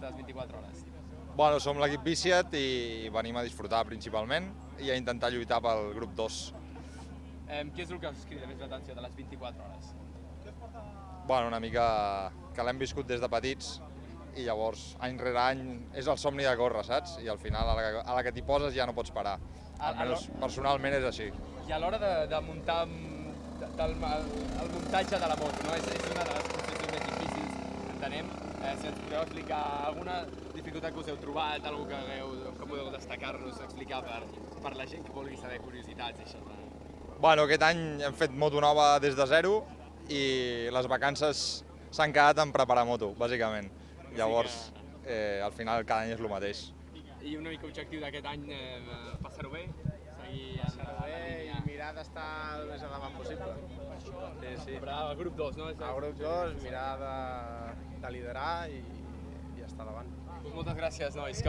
aquestes 24 hores? Bueno, som l'equip Viciat i venim a disfrutar principalment i a intentar lluitar pel grup 2. Què és el que us crida més l'atenció de les 24 hores? Bueno, una mica que l'hem viscut des de petits i llavors any rere any és el somni de córrer, saps? I al final a la que t'hi poses ja no pots parar. Almenys personalment és així. I a l'hora de muntar el muntatge de la moto, no? És una de les construccions més difícils, entenem. Si ens podeu explicar alguna dificultat que us heu trobat, alguna que podeu destacar-nos, explicar per la gent que vulgui saber curiositats i això. Bueno, aquest any hem fet moto nova des de zero i les vacances s'han quedat en preparar moto, bàsicament. Llavors, al final cada any és el mateix. I un únic objectiu d'aquest any, passar-ho bé, seguir i mirar d'estar el més endavant possible. Sí. Però al grup 2, no? Al grup 2, mirar de liderar i estar davant. Moltes gràcies, nois.